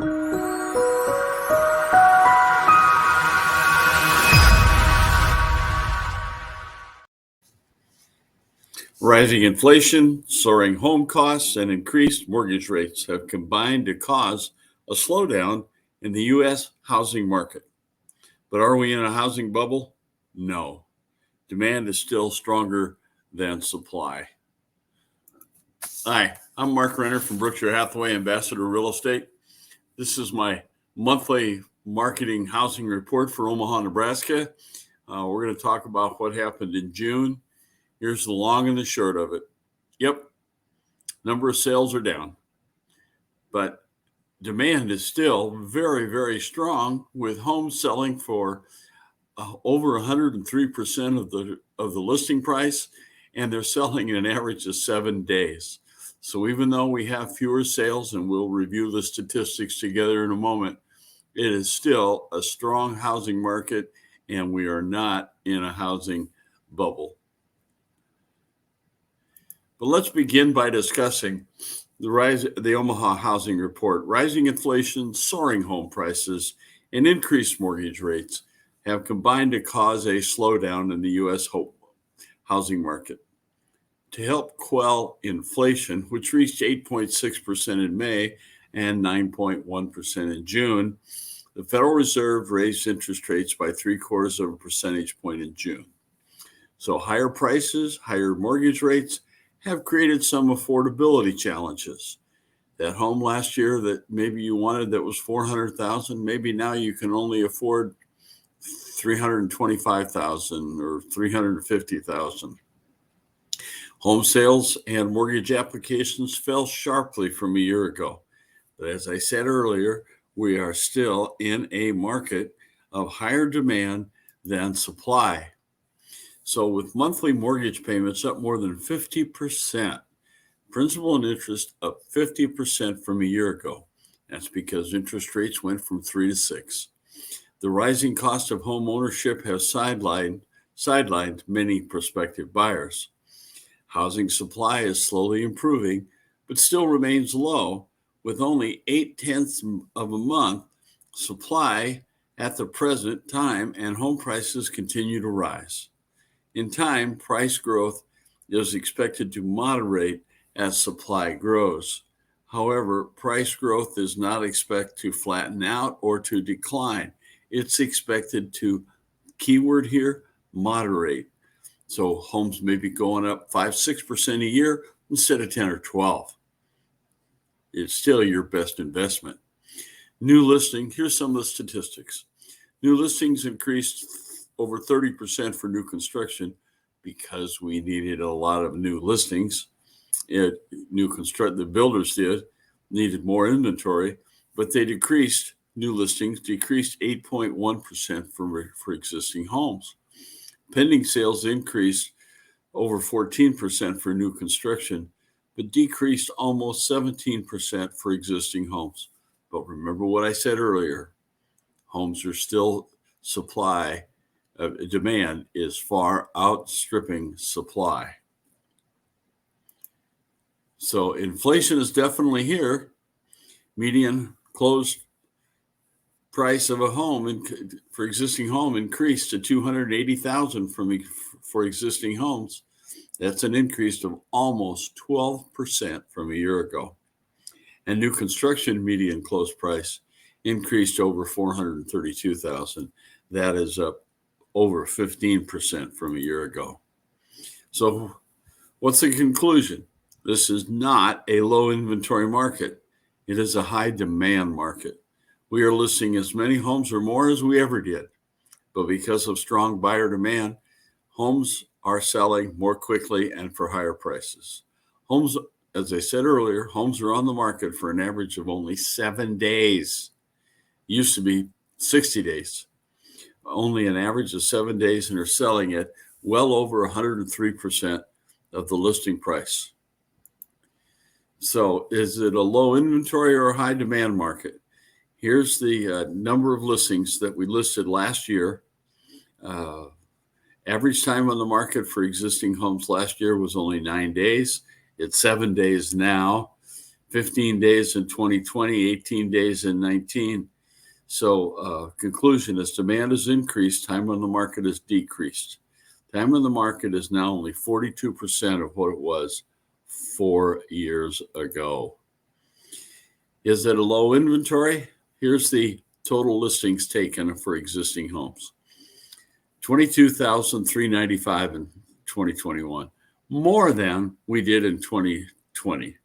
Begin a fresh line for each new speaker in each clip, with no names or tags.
Rising inflation, soaring home costs, and increased mortgage rates have combined to cause a slowdown in the U.S. housing market. But are we in a housing bubble? No. Demand is still stronger than supply. Hi, I'm Mark Renner from Berkshire Hathaway Ambassador Real Estate. This is my monthly marketing housing report for Omaha, Nebraska. We're going to talk about what happened in June. Here's the long and the short of it. Yep, number of sales are down, but demand is still very, very strong, with homes selling for over 103% of the listing price, and they're selling in an average of 7 days. So even though we have fewer sales, and we'll review the statistics together in a moment, it is still a strong housing market, and we are not in a housing bubble. But let's begin by discussing the Omaha housing report. Rising inflation, soaring home prices, and increased mortgage rates have combined to cause a slowdown in the U.S. housing market. To help quell inflation, which reached 8.6% in May and 9.1% in June, the Federal Reserve raised interest rates by 0.75 of a percentage point in June. So higher prices, higher mortgage rates have created some affordability challenges. That home last year that maybe you wanted that was $400,000, maybe now you can only afford $325,000 or $350,000. Home sales and mortgage applications fell sharply from a year ago. But as I said earlier, we are still in a market of higher demand than supply. So with monthly mortgage payments up more than 50%, principal and interest up 50% from a year ago. That's because interest rates went from 3 to 6. The rising cost of home ownership has sidelined many prospective buyers. Housing supply is slowly improving, but still remains low, with only 0.8 of a month supply at the present time, and home prices continue to rise. In time, price growth is expected to moderate as supply grows. However, price growth is not expected to flatten out or to decline. It's expected to, keyword here, moderate. So homes may be going up 5-6% a year instead of 10 or 12. It's still your best investment. New listing, here's some of the statistics. New listings increased over 30% for new construction because we needed a lot of new listings. The builders needed more inventory, but new listings decreased 8.1% for existing homes. Pending sales increased over 14% for new construction, but decreased almost 17% for existing homes. But remember what I said earlier, homes are still supply. Demand is far outstripping supply. So inflation is definitely here. Median closed price of a home for existing home increased to $280,000 for existing homes. That's an increase of almost 12% from a year ago. And new construction median closed price increased over $432,000. That is up over 15% from a year ago. So what's the conclusion? This is not a low inventory market. It is a high demand market. We are listing as many homes or more as we ever did. But because of strong buyer demand, homes are selling more quickly and for higher prices. Homes, as I said earlier, homes are on the market for an average of only 7 days. It used to be 60 days. Only an average of 7 days, and are selling at well over 103% of the listing price. So is it a low inventory or a high demand market? Here's the number of listings that we listed last year. Average time on the market for existing homes last year was only 9 days. It's 7 days now. 15 days in 2020, 18 days in 19. So conclusion is demand has increased, time on the market has decreased. Time on the market is now only 42% of what it was 4 years ago. Is it a low inventory? Here's the total listings taken for existing homes. 22,395 in 2021, more than we did in 2020.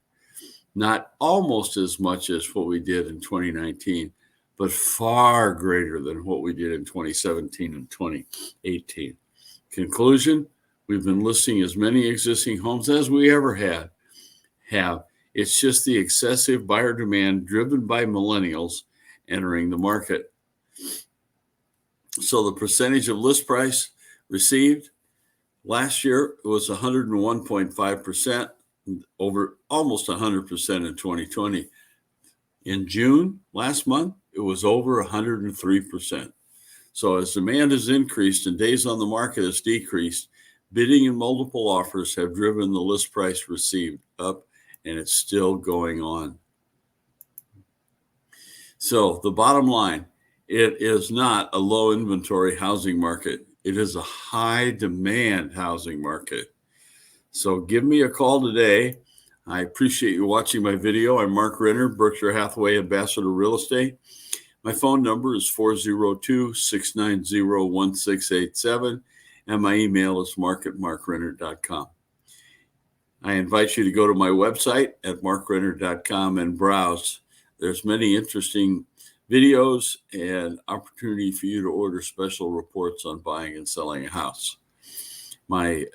Not almost as much as what we did in 2019, but far greater than what we did in 2017 and 2018. Conclusion, we've been listing as many existing homes as we ever have. It's just the excessive buyer demand driven by millennials entering the market. So the percentage of list price received last year was 101.5%, over almost 100% in 2020. In June, last month, it was over 103%. So as demand has increased and days on the market has decreased, bidding and multiple offers have driven the list price received up, and it's still going on. So the bottom line, it is not a low inventory housing market. It is a high demand housing market. So give me a call today. I appreciate you watching my video. I'm Mark Renner, Berkshire Hathaway Ambassador Real Estate. My phone number is 402-690-1687, and my email is mark@markrenner.com. I invite you to go to my website at markrenner.com and browse. There's many interesting videos and opportunity for you to order special reports on buying and selling a house. My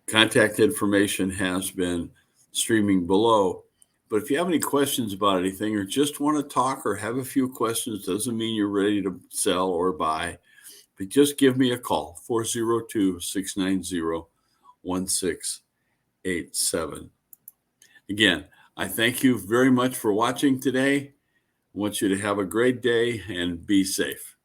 contact information has been streaming below. But if you have any questions about anything or just want to talk or have a few questions, doesn't mean you're ready to sell or buy, but just give me a call, 402-690-1687. Again, I thank you very much for watching today. I want you to have a great day and be safe.